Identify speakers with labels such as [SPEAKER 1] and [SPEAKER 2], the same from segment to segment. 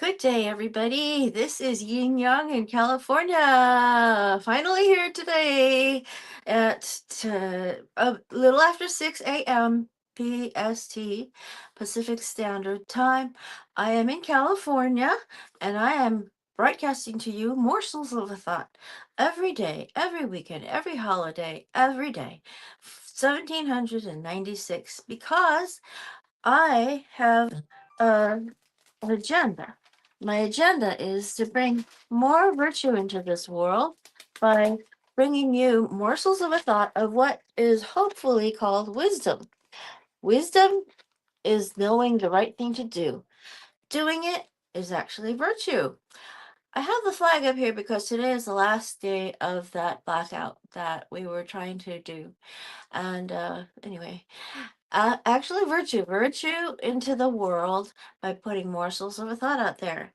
[SPEAKER 1] Good day, everybody. This is Yin Yang in California. Finally here today at a little after 6 a.m. PST, Pacific Standard Time. I am in California and I am broadcasting to you morsels of a thought every day, every weekend, every holiday, every day. 1796 because I have a an agenda. My agenda is to bring more virtue into this world by bringing you morsels of a thought of what is hopefully called wisdom. Wisdom is knowing the right thing to do. Doing it is actually virtue. I have the flag up here because today is the last day of that blackout that we were trying to do. And anyway, actually, virtue into the world by putting morsels of a thought out there.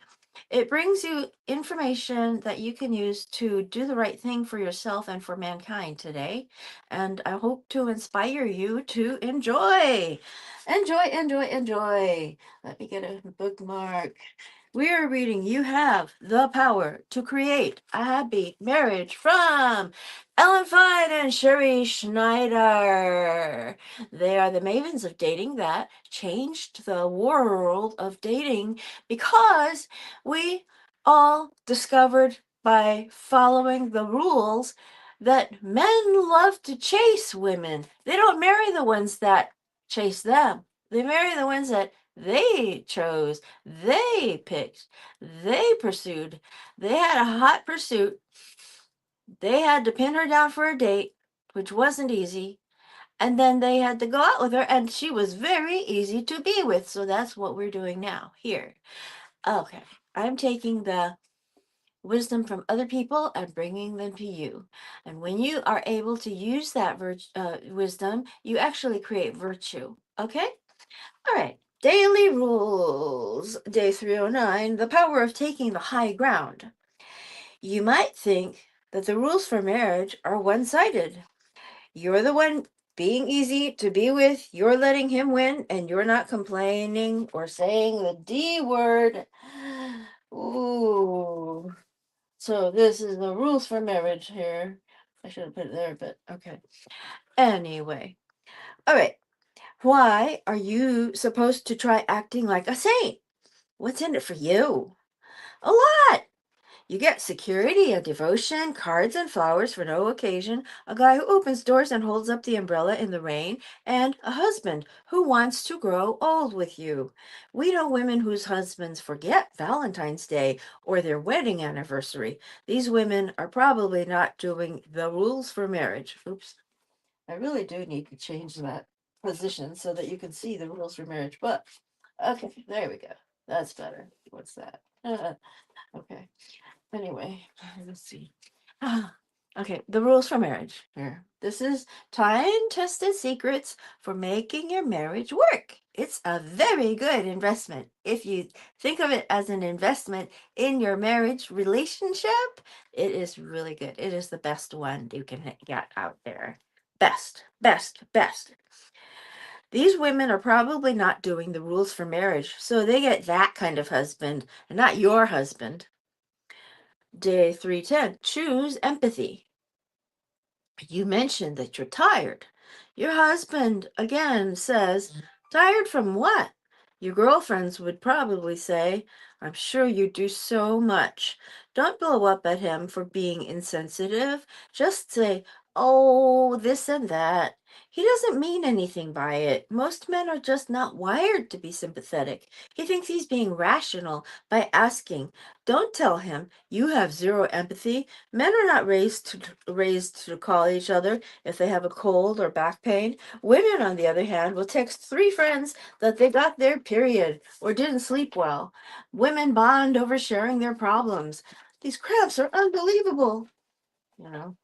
[SPEAKER 1] It brings you information that you can use to do the right thing for yourself and for mankind today. And I hope to inspire you to enjoy. Enjoy. Let me get a bookmark. We are reading You Have the Power to Create a Happy Marriage from Ellen Fein and Sherrie Schneider. They are the mavens of dating that changed the world of dating because we all discovered by following the rules that men love to chase women. They don't marry the ones that chase them. They marry the ones that they chose, they picked, they pursued. They had a hot pursuit. They had to pin her down for a date, which wasn't easy. And then they had to go out with her, and she was very easy to be with. So that's what we're doing now here. Okay. I'm taking the wisdom from other people and bringing them to you. And when you are able to use that wisdom, you actually create virtue. Okay? All right. Daily rules. Day 309, the power of taking the high ground. You might think that the rules for marriage are one sided. You're the one being easy to be with, you're letting him win, and you're not complaining or saying the D word. Ooh. So this is the rules for marriage here. I should have put it there, but okay. Anyway. All right. Why are you supposed to try acting like a saint? What's in it for you? A lot. You get security, a devotion, cards and flowers for no occasion, a guy who opens doors and holds up the umbrella in the rain, and a husband who wants to grow old with you. We know women whose husbands forget Valentine's Day or their wedding anniversary. These women are probably not doing the rules for marriage. Oops. I really do need to change that position so that you can see the rules for marriage. But okay, there we go. That's better. What's that? Okay. Anyway, let's see. Okay, the rules for marriage here. This is time-tested secrets for making your marriage work. It's a very good investment. If you think of it as an investment in your marriage relationship, it is really good. It is the best one you can get out there. Best. These women are probably not doing the rules for marriage, so they get that kind of husband, and not your husband. Day 310, choose empathy. You mentioned that you're tired. Your husband again says, tired from what? Your girlfriends would probably say, I'm sure you do so much. Don't blow up at him for being insensitive. Just say, oh, this and that. He doesn't mean anything by it. Most men are just not wired to be sympathetic. He thinks he's being rational by asking. Don't tell him you have zero empathy. Men are not raised to call each other if they have a cold or back pain. Women, on the other hand, will text three friends that they got their period or didn't sleep well. Women bond over sharing their problems. These cramps are unbelievable. You know?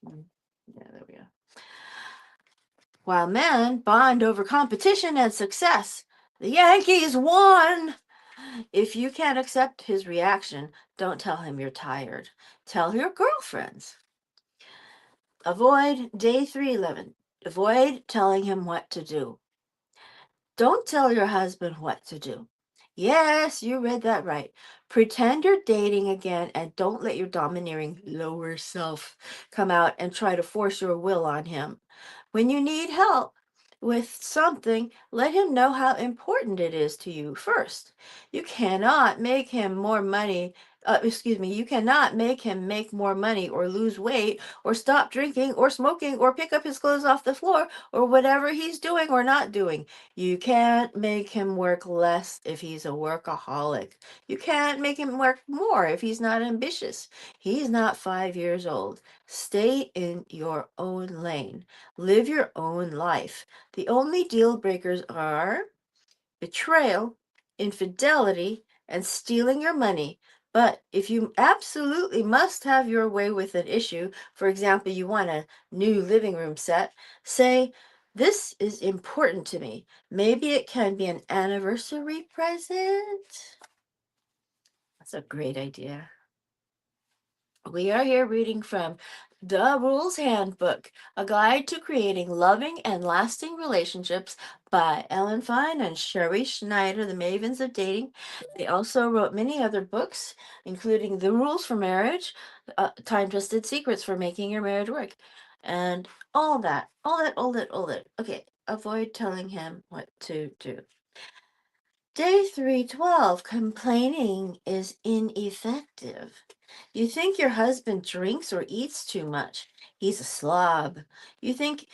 [SPEAKER 1] Yeah, there we go. While men bond over competition and success. The Yankees won! If you can't accept his reaction, don't tell him you're tired. Tell your girlfriends. Avoid day 311. Avoid telling him what to do. Don't tell your husband what to do. Yes, you read that right. Pretend you're dating again and don't let your domineering lower self come out and try to force your will on him. When you need help with something, let him know how important it is to you first. You cannot make him more money. You cannot make him make more money or lose weight or stop drinking or smoking or pick up his clothes off the floor or whatever he's doing or not doing. You can't make him work less if he's a workaholic. You can't make him work more if he's not ambitious. He's not 5 years old. Stay in your own lane. Live your own life. The only deal breakers are betrayal, infidelity, and stealing your money. But if you absolutely must have your way with an issue, for example, you want a new living room set, say, this is important to me. Maybe it can be an anniversary present. That's a great idea. We are here reading from The Rules Handbook, a guide to creating loving and lasting relationships by Ellen Fein and Sherrie Schneider, the Mavens of Dating. They also wrote many other books, including The Rules for Marriage, Time Tested Secrets for Making Your Marriage Work, and all that. Okay, avoid telling him what to do. Day 312, complaining is ineffective. You think your husband drinks or eats too much. He's a slob. You think,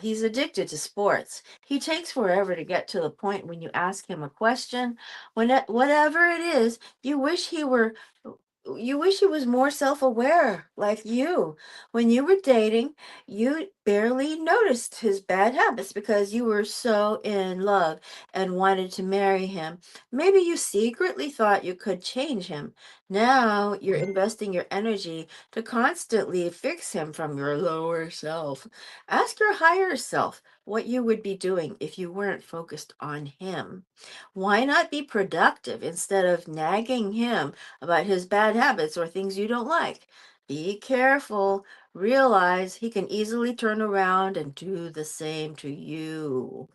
[SPEAKER 1] he's addicted to sports. He takes forever to get to the point when you ask him a question. Whatever it is, you wish he was more self-aware like you. When you were dating, you barely noticed his bad habits because you were so in love and wanted to marry him. Maybe you secretly thought you could change him. Now you're investing your energy to constantly fix him from your lower self. Ask your higher self what you would be doing if you weren't focused on him. Why not be productive instead of nagging him about his bad habits or things you don't like? Be careful. Realize he can easily turn around and do the same to you.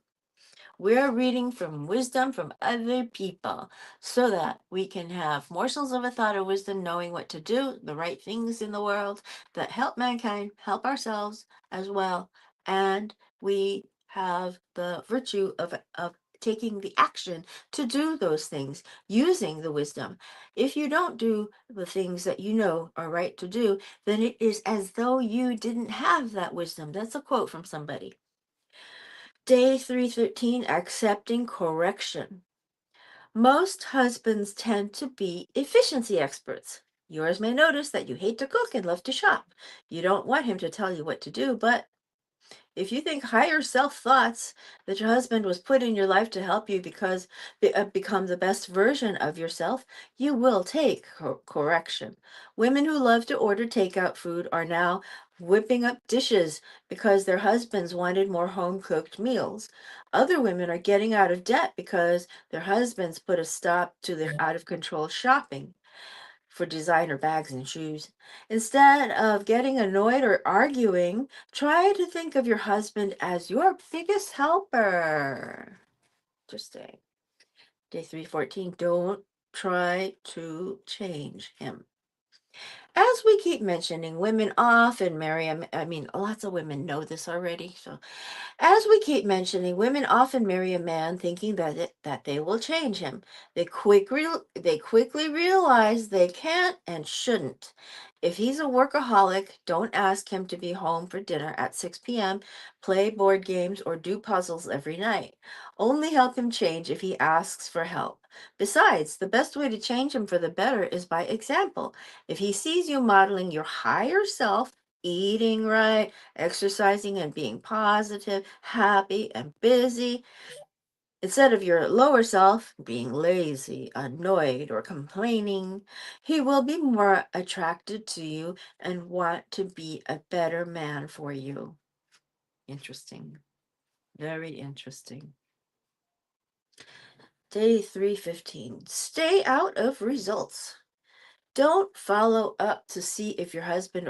[SPEAKER 1] We're reading from wisdom from other people so that we can have morsels of a thought of wisdom, knowing what to do, the right things in the world that help mankind, help ourselves as well. And we have the virtue of taking the action to do those things using the wisdom. If you don't do the things that you know are right to do, then it is as though you didn't have that wisdom. That's a quote from somebody. Day 313, accepting correction. Most husbands tend to be efficiency experts. Yours may notice that you hate to cook and love to shop. You don't want him to tell you what to do, but if you think higher self thoughts that your husband was put in your life to help you become the best version of yourself, you will take correction. Women who love to order takeout food are now whipping up dishes because their husbands wanted more home cooked meals. Other women are getting out of debt because their husbands put a stop to their out of control shopping for designer bags and shoes. Instead of getting annoyed or arguing, try to think of your husband as your biggest helper. Interesting. Day 314, don't try to change him. As we keep mentioning, women often marry, I mean, lots of women know this already, so as we keep mentioning, women often marry a man thinking that they will change him. They quickly realize they can't and shouldn't. If he's a workaholic, don't ask him to be home for dinner at 6 p.m., play board games, or do puzzles every night. Only help him change if he asks for help. Besides, the best way to change him for the better is by example. If he sees you modeling your higher self, eating right, exercising and being positive, happy and busy, instead of your lower self being lazy, annoyed, or complaining, he will be more attracted to you and want to be a better man for you. Interesting. Very interesting. Day 315. Stay out of results. Don't follow up to see if your husband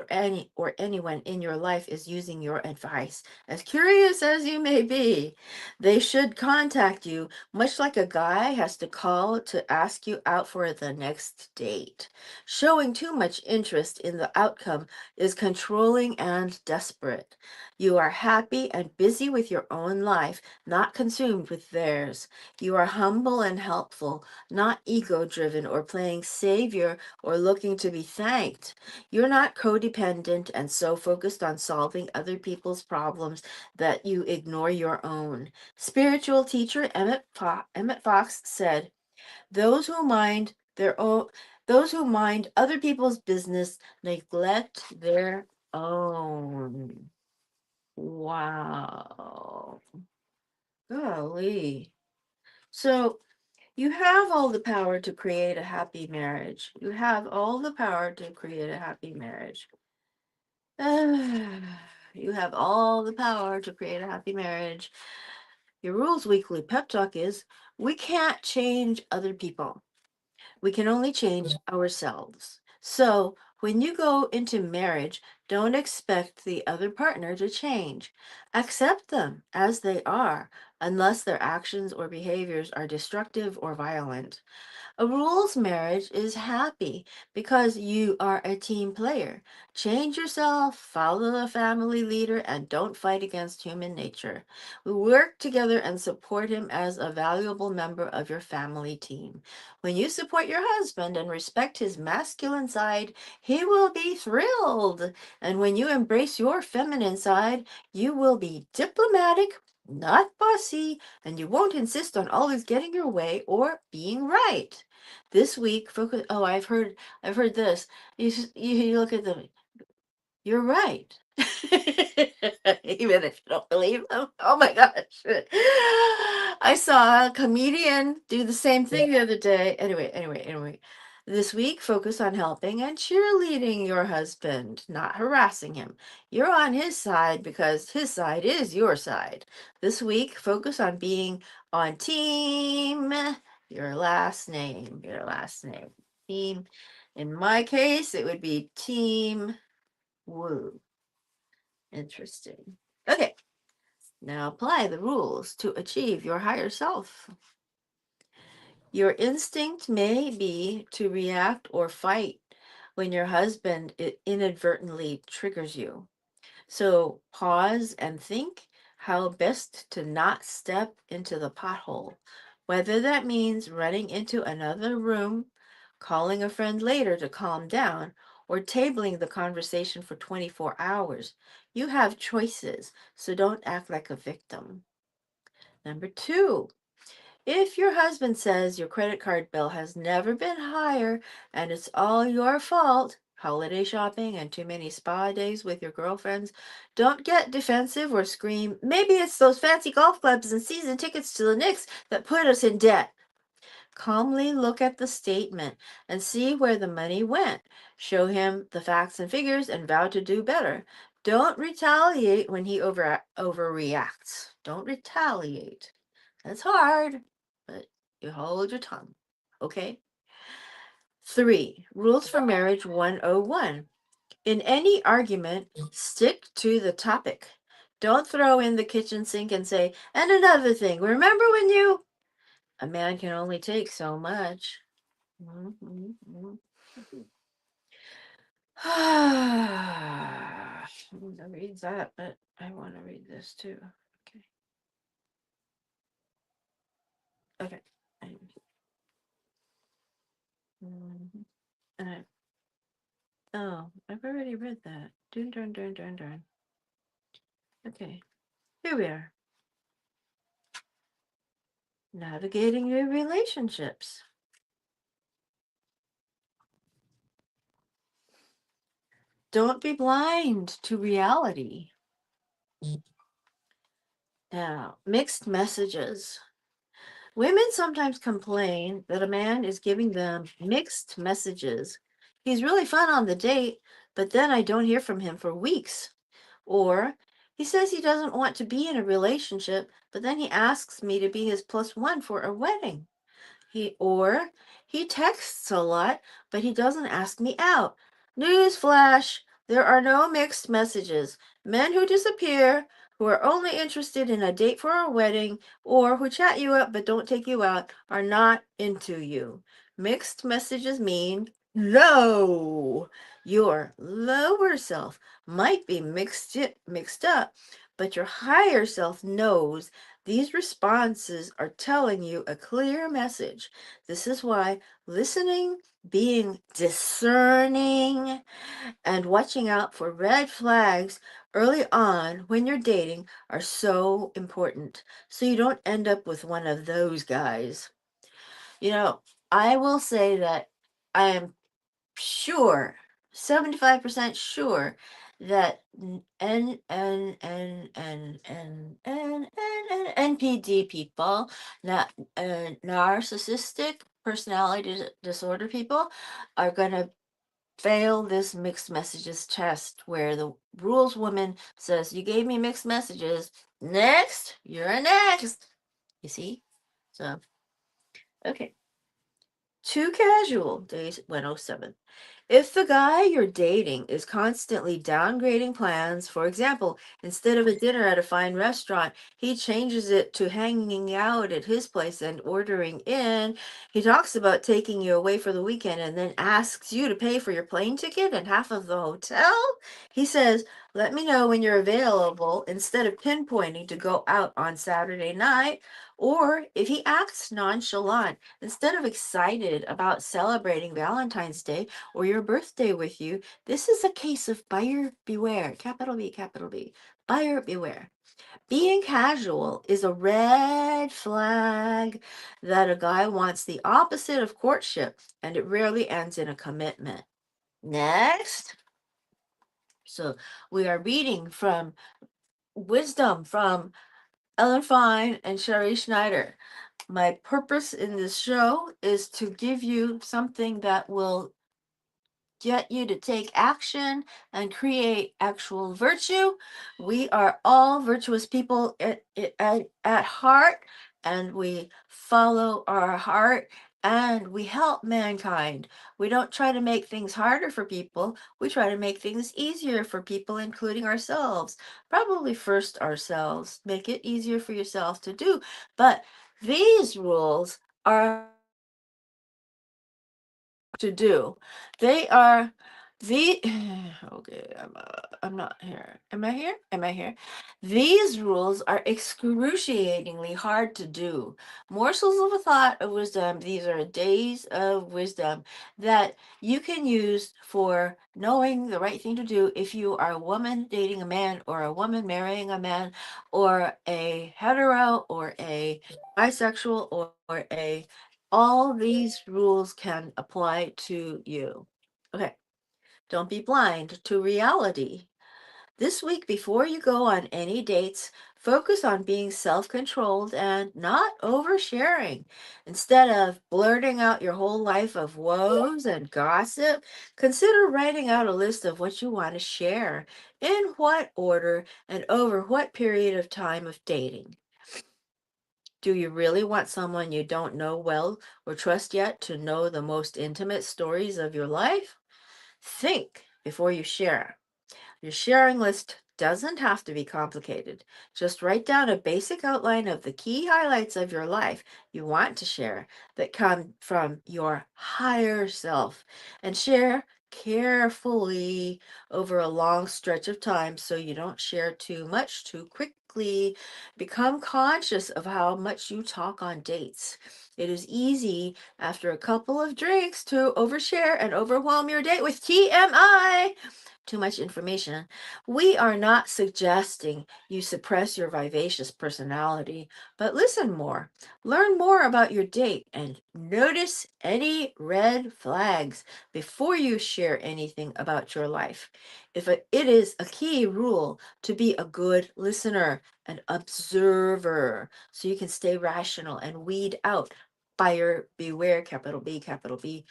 [SPEAKER 1] or anyone in your life is using your advice. As curious as you may be, they should contact you, much like a guy has to call to ask you out for the next date. Showing too much interest in the outcome is controlling and desperate. You are happy and busy with your own life, not consumed with theirs. You are humble and helpful, not ego driven or playing savior or looking to be thanked. You're not codependent and so focused on solving other people's problems that you ignore your own. Spiritual teacher Emmett Fox said, "Those who mind their own, those who mind other people's business neglect their own." Wow. Golly. So you have all the power to create a happy marriage. You have all the power to create a happy marriage. You have all the power to create a happy marriage. Your Rules Weekly pep talk is, we can't change other people. We can only change ourselves. So when you go into marriage, don't expect the other partner to change. Accept them as they are, unless their actions or behaviors are destructive or violent. A rules marriage is happy because you are a team player. Change yourself, follow the family leader, and don't fight against human nature. Work together and support him as a valuable member of your family team. When you support your husband and respect his masculine side, he will be thrilled. And when you embrace your feminine side, you will be diplomatic, not bossy, and you won't insist on always getting your way or being right. This week, focus. Oh, I've heard this. You look at them. You're right. Even if you don't believe them. Oh my gosh. I saw a comedian do the same thing the other day. Anyway. This week, focus on helping and cheerleading your husband, not harassing him. You're on his side because his side is your side. This week, focus on being on team. Your last name. Your last name. Team. In my case, it would be Team Woo. Interesting. Okay, now apply the rules to achieve your higher self. Your instinct may be to react or fight when your husband inadvertently triggers you. So pause and think how best to not step into the pothole, whether that means running into another room, calling a friend later to calm down, or tabling the conversation for 24 hours. You have choices, so don't act like a victim. Number two, if your husband says your credit card bill has never been higher and it's all your fault, holiday shopping and too many spa days with your girlfriends, don't get defensive or scream, maybe it's those fancy golf clubs and season tickets to the Knicks that put us in debt. Calmly look at the statement and see where the money went. Show him the facts and figures and vow to do better. Don't retaliate when he overreacts. Don't retaliate. That's hard, but you hold your tongue. Okay? 3. Rules for Marriage 101. In any argument, stick to the topic. Don't throw in the kitchen sink and say, and another thing, remember when you. A man can only take so much. I want to read that, but I want to read this too. Okay. Okay. Mhm. Uh, oh, I've already read that. Dun dun dun dun dun. Okay. Here we are. Navigating your relationships. Don't be blind to reality. Now, mixed messages. Women sometimes complain that a man is giving them mixed messages. He's really fun on the date, but then I don't hear from him for weeks. Or he says he doesn't want to be in a relationship, but then he asks me to be his plus one for a wedding. He texts a lot, but he doesn't ask me out. Newsflash, there are no mixed messages. Men who disappear, who are only interested in a date for a wedding, or who chat you up but don't take you out, are not into you. Mixed messages mean low. Your lower self might be mixed up, but your higher self knows these responses are telling you a clear message. This is why listening, being discerning, and watching out for red flags early on when you're dating are so important, so you don't end up with one of those guys. You know, I will say that I am sure, 75% sure that NPD people, not narcissistic personality disorder people, are going to fail this mixed messages test where the rules woman says, you gave me mixed messages. Next, you're next. You see? So, okay. Too casual, day 107. If the guy you're dating is constantly downgrading plans, for example, instead of a dinner at a fine restaurant, he changes it to hanging out at his place and ordering in. He talks about taking you away for the weekend and then asks you to pay for your plane ticket and half of the hotel. He says, let me know when you're available instead of pinpointing to go out on Saturday night. Or if he acts nonchalant, instead of excited about celebrating Valentine's Day or your birthday with you, this is a case of buyer beware. Capital B, capital B. Buyer beware. Being casual is a red flag that a guy wants the opposite of courtship, and it rarely ends in a commitment. Next. So we are reading from Wisdom from Ellen Fein and Sherrie Schneider. My purpose in this show is to give you something that will get you to take action and create actual virtue. We are all virtuous people at heart, and we follow our heart and we help mankind. We don't try to make things harder for people, we try to make things easier for people, including ourselves. Probably first ourselves. Make it easier for yourself to do. But these rules are to do. They are the okay. I'm not here. Am I here? Am I here? These rules are excruciatingly hard to do. Morsels of a thought of wisdom. These are days of wisdom that you can use for knowing the right thing to do if you are a woman dating a man, or a woman marrying a man, or a hetero, or a bisexual, or a all these rules can apply to you. Okay, don't be blind to reality. This week, before you go on any dates, focus on being self controlled and not oversharing. Instead of blurting out your whole life of woes and gossip, consider writing out a list of what you want to share, in what order, and over what period of time of dating. Do you really want someone you don't know well or trust yet to know the most intimate stories of your life? Think before you share. Your sharing list doesn't have to be complicated. Just write down a basic outline of the key highlights of your life you want to share that come from your higher self, and share carefully over a long stretch of time so you don't share too much too quickly. Become conscious of how much you talk on dates. It is easy after a couple of drinks to overshare and overwhelm your date with TMI, too much information. We are not suggesting you suppress your vivacious personality, but listen more, learn more about your date, and notice any red flags before you share anything about your life. It is a key rule to be a good listener and observer so you can stay rational and weed out buyer beware, capital B, capital B,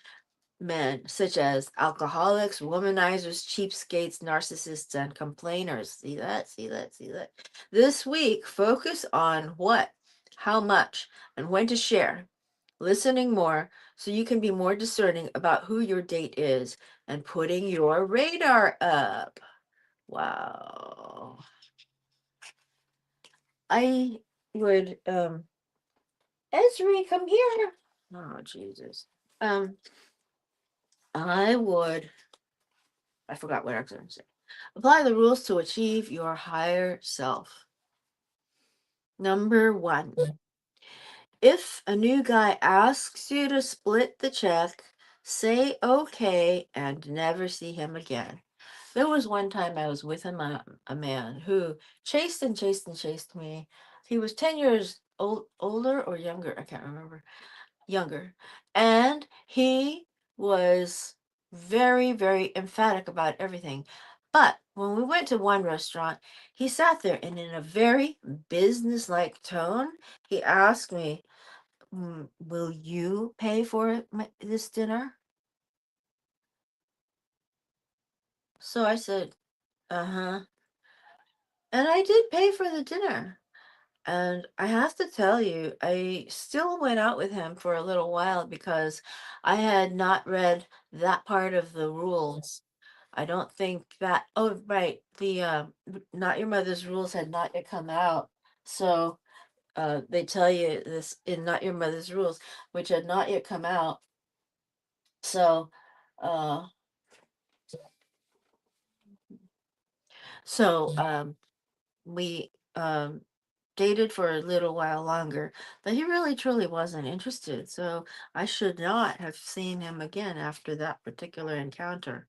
[SPEAKER 1] men, such as alcoholics, womanizers, cheapskates, narcissists, and complainers. See that? See that? See that? This week, focus on what, how much, and when to share. listening more so you can be more discerning about who your date is, and putting your radar up. Wow. I would Esri, come here. Oh Jesus. Um I would I forgot what I was gonna say. Apply the rules to achieve your higher self. Number one. If a new guy asks you to split the check, say okay and never see him again. There was one time I was with a man who chased and chased and chased me. He was 10 years older or younger, I can't remember. Younger. And he was very, very emphatic about everything. But when we went to one restaurant, he sat there and in a very businesslike tone, he asked me, will you pay for this dinner? So I said, uh huh. And I did pay for the dinner. And I have to tell you, I still went out with him for a little while because I had not read that part of the rules. I don't think that, oh, right, the Not Your Mother's Rules had not yet come out. So they tell you this in Not Your Mother's Rules, which had not yet come out. So, uh, so we dated for a little while longer, but he really truly wasn't interested. So I should not have seen him again after that particular encounter.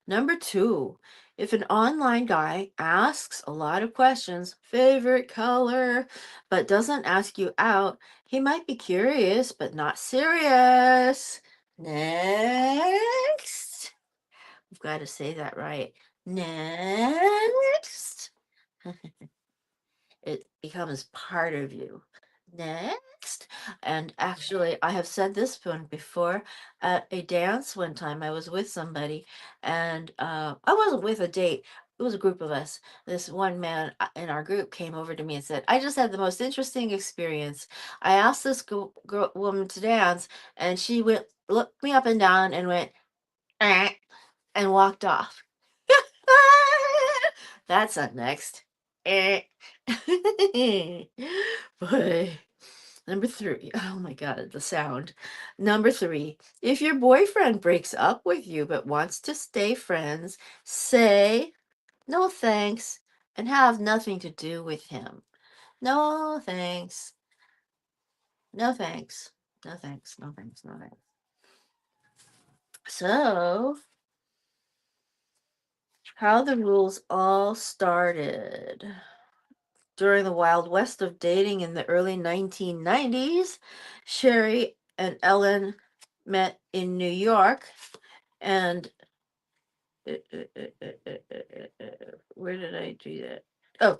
[SPEAKER 1] Number two, if an online guy asks a lot of questions, favorite color, but doesn't ask you out, he might be curious but not serious. Next. We've got to say that right. Next. It becomes part of you. Next. And actually, I have said this one before. At a dance one time, I was with somebody, and I wasn't with a date. It was a group of us. This one man in our group came over to me and said, I just had the most interesting experience. I asked this woman to dance, and she went, looked me up and down and went, "Eh," and walked off. That's up next. Eh. Boy. Number three. Oh my God, the sound. Number three. If your boyfriend breaks up with you but wants to stay friends, say no thanks and have nothing to do with him. No thanks. No thanks. No thanks. No thanks. No thanks. So, how the rules all started. During the Wild West of dating in the early 1990s, Sherrie and Ellen met in New York. And where did I do that? Oh,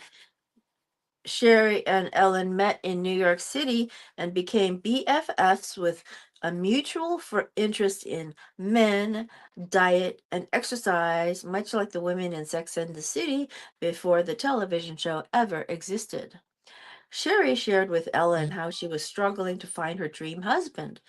[SPEAKER 1] Sherrie and Ellen met in New York City and became BFFs with a mutual interest in men, diet, and exercise, much like the women in Sex and the City before the television show ever existed. Sherrie shared with Ellen how she was struggling to find her dream husband.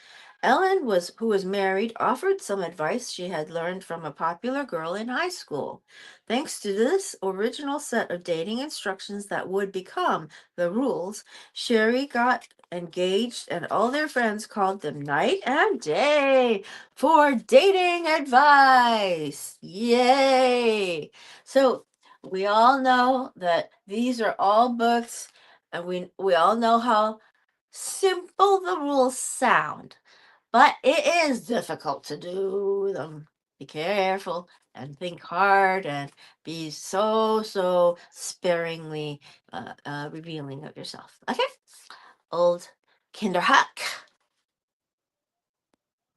[SPEAKER 1] Ellen, who was married, offered some advice she had learned from a popular girl in high school. Thanks to this original set of dating instructions that would become the rules, Sherrie got engaged and all their friends called them night and day for dating advice. Yay! So we all know that these are all books, and we all know how simple the rules sound, but it is difficult to do them. Be careful and think hard and be so sparingly revealing of yourself. Okay? Old Kinderhack.